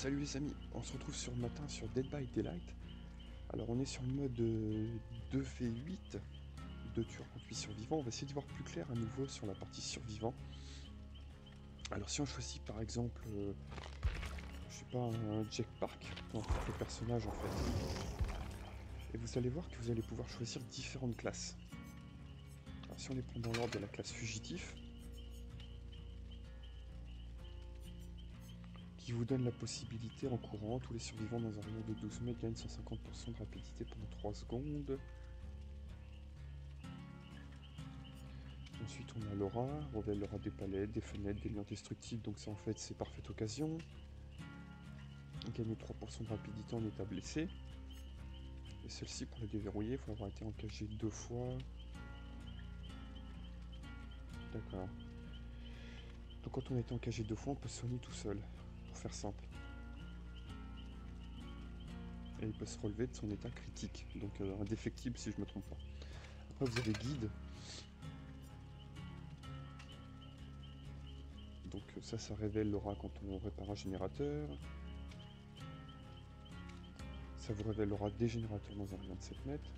Salut les amis, on se retrouve sur le matin sur Dead by Daylight. Alors on est sur le mode 2v8, 2 tueurs contre 8 survivants. On va essayer d'y voir plus clair à nouveau sur la partie survivant. Alors si on choisit par exemple, je sais pas, un Jack Park, dans le personnage en fait. Et vous allez voir que vous allez pouvoir choisir différentes classes. Alors si on les prend dans l'ordre de la classe fugitif, qui vous donne la possibilité en courant, tous les survivants dans un rayon de 12 mètres gagnent 150% de rapidité pendant 3 secondes. Ensuite on a l'aura, révèle l'aura des palettes, des fenêtres, des liens destructibles, donc ça en fait c'est parfaite occasion. Gagner 3% de rapidité en état blessé. Et celle-ci pour le déverrouiller, il faut avoir été encagé 2 fois. D'accord. Donc quand on a été encagé 2 fois, on peut se soigner tout seul, pour faire simple. Et il peut se relever de son état critique, donc indéfectible si je me trompe pas. Après vous avez guide. Donc ça révèle l'aura quand on répare un générateur. Ça vous révèle l'aura des générateurs dans un rayon de 7 mètres.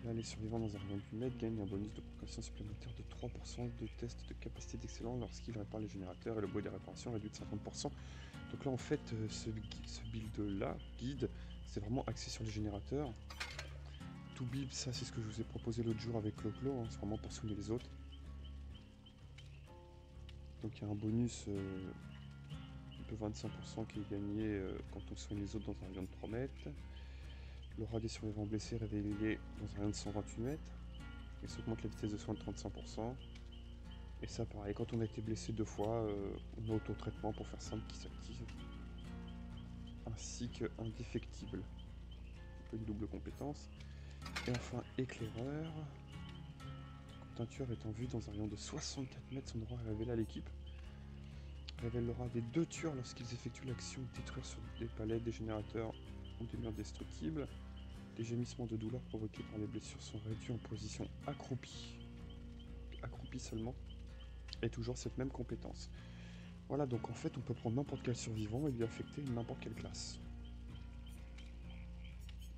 Là, les survivants dans un rayon de 8 mètres gagnent un bonus de progression supplémentaire de 3% de test de capacité d'excellence lorsqu'ils réparent les générateurs et le bois des réparations réduit de 50%. Donc là, en fait, ce build-là, guide, c'est vraiment axé sur les générateurs. Tout build, ça c'est ce que je vous ai proposé l'autre jour avec Clo-Clo, hein, c'est vraiment pour soigner les autres. Donc il y a un bonus de 25% qui est gagné quand on soigne les autres dans un rayon de 3 mètres. L'aura des survivants blessés révélé dans un rayon de 128 mètres. Et ça augmente la vitesse de soin de 35%. Et ça pareil, quand on a été blessé 2 fois, on a auto-traitement pour faire simple qui s'active. Ainsi que indéfectible. Un peu une double compétence. Et enfin éclaireur. Quand un tueur est en vue dans un rayon de 64 mètres, son aura est révélé à l'équipe. Révèle l'aura des 2 tueurs lorsqu'ils effectuent l'action de détruire sur des palettes, des générateurs ou des murs destructibles. Les gémissements de douleur provoqués par les blessures sont réduits en position accroupie. Accroupie seulement. Et toujours cette même compétence. Voilà, donc en fait on peut prendre n'importe quel survivant et lui affecter n'importe quelle classe.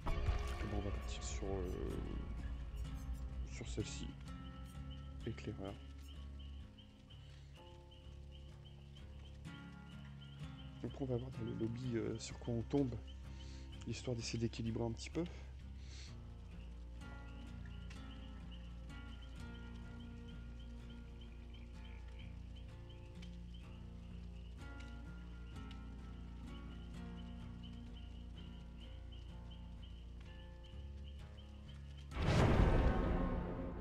Et ben on va partir sur celle-ci. Éclaireur. Après on va voir dans le lobby sur quoi on tombe, histoire d'essayer d'équilibrer un petit peu.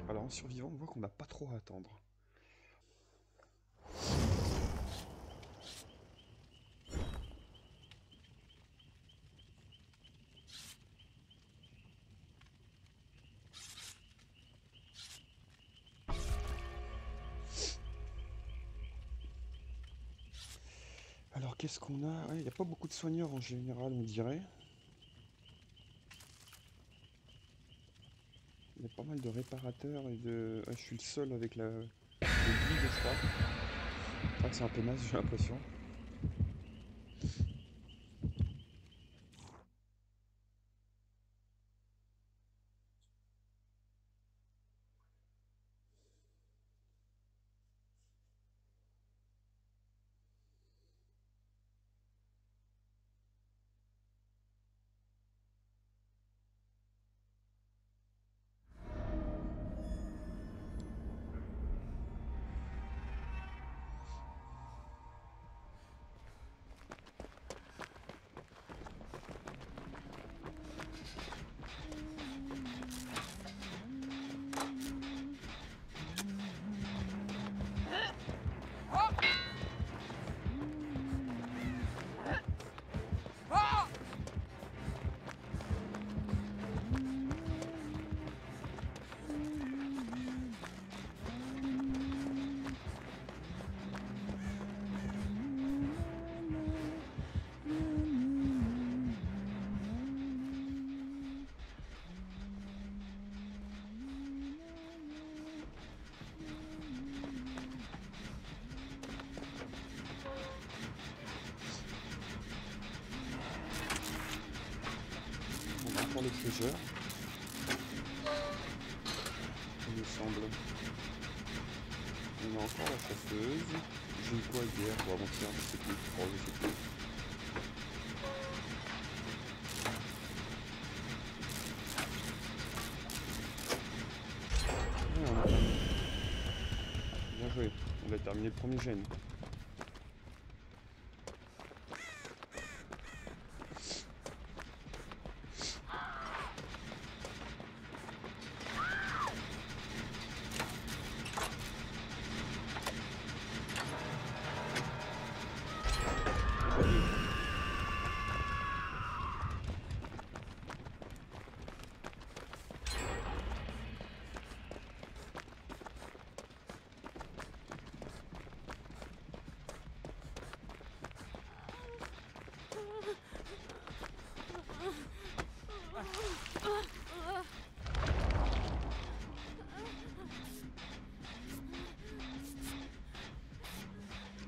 Alors en survivant on voit qu'on n'a pas trop à attendre. Alors qu'est-ce qu'on a? Il n'y a pas beaucoup de soigneurs en général on dirait. Il y a pas mal de réparateurs et de... Ah, je suis le seul avec le guide je crois. Ah, c'est un peu naze j'ai l'impression. piégeur. Il me semble. On a encore la chasseuse. J'ai eu quoi hier ou avant-hier, je sais plus. Oh, je sais plus. Ouais, on a terminé. Bien joué. On a terminé le premier gène.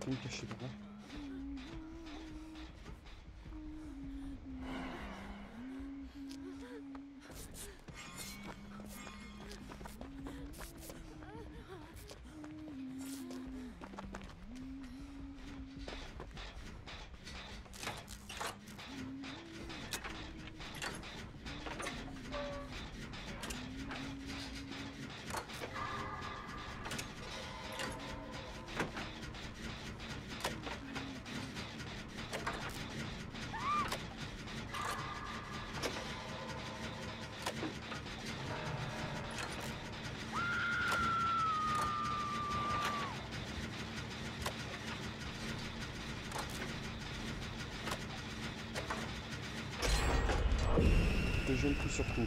Me cacher par là. Deuxième coup sur coup.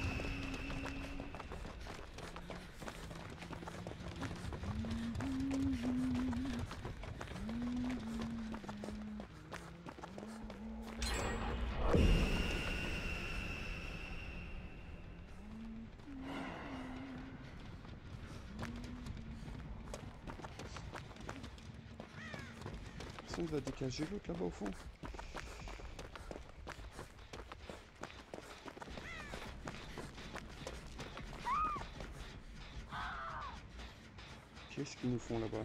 Personne va décager l'autre là-bas au fond. Qu'est-ce qu'ils nous font là-bas?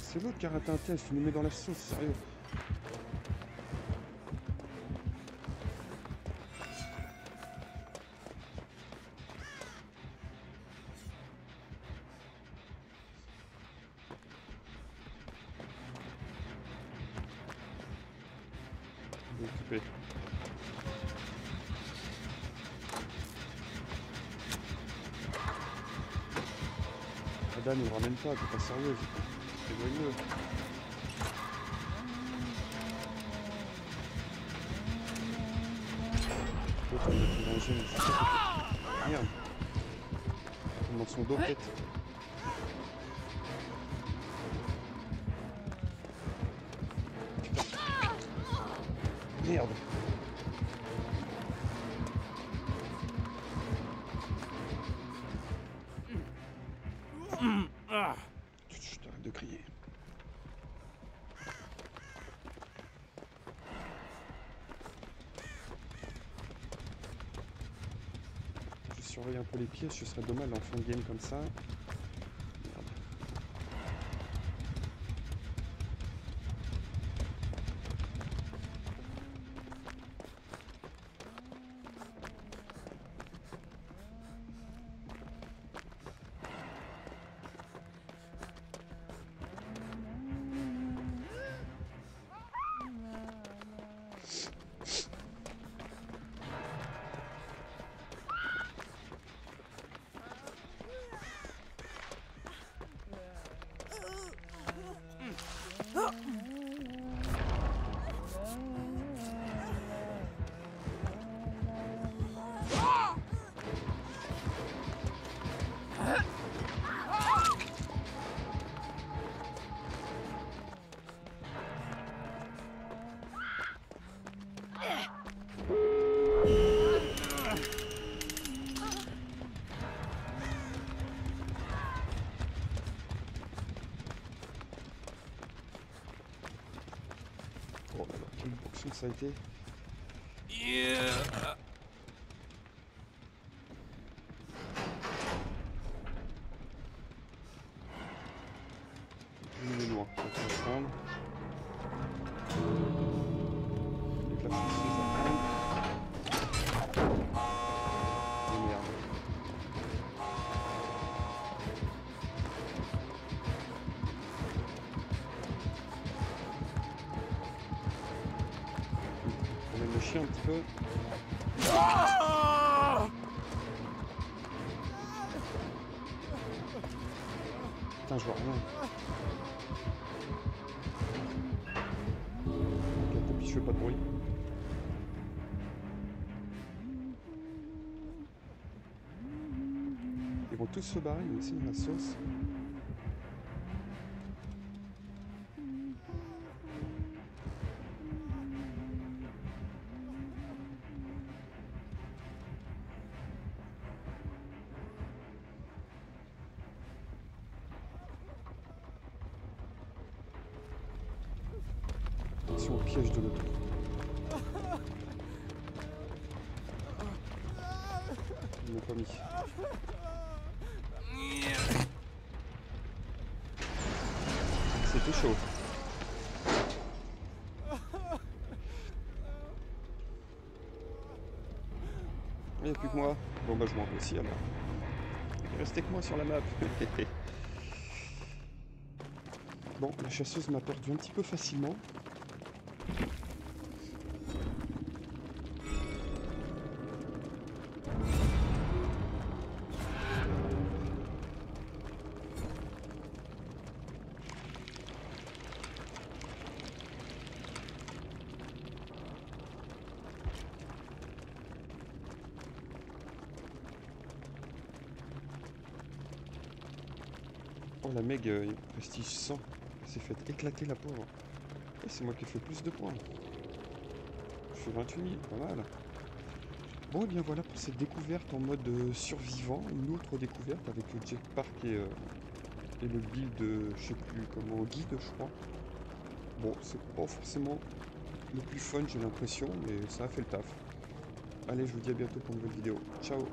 C'est l'autre qui a raté un test, il nous met dans la sauce, sérieux. Occupé. Ada nous ramène pas, t'es pas sérieuse. Éloigne-le. L'autre on a pris dans le gène, juste à côté. Merde. Dans son dos peut-être. Merde. Chut, arrête de crier. Je surveille un peu les pièces, ce serait dommage en fin de game comme ça. Merde. Oh là là, quelle boxon ça a été. Il est loin, on va se prendre. Avec la chaussée, ça prend. Oh merde. On va me chier un petit peu. Putain, je vois rien. Ok, tant pis, je fais pas de bruit. Ils vont tous se barrer, mais aussi la sauce. Attention au piège de l'autre. Ils m'ont pas mis. C'était chaud. Il n'y a plus que moi. Bon bah je m'en vais aussi alors. Restez que moi sur la map. Bon, la chasseuse m'a perdu un petit peu facilement. Oh la Meg, prestige 100. Elle s'est fait éclater la pauvre. Et c'est moi qui ai fait plus de points. Je fais 28 000, pas mal. Bon et bien voilà pour cette découverte en mode survivant. Une autre découverte avec le jetpack et le build, je sais plus comment, guide je crois. Bon, c'est pas forcément le plus fun j'ai l'impression, mais ça a fait le taf. Allez, je vous dis à bientôt pour une nouvelle vidéo. Ciao!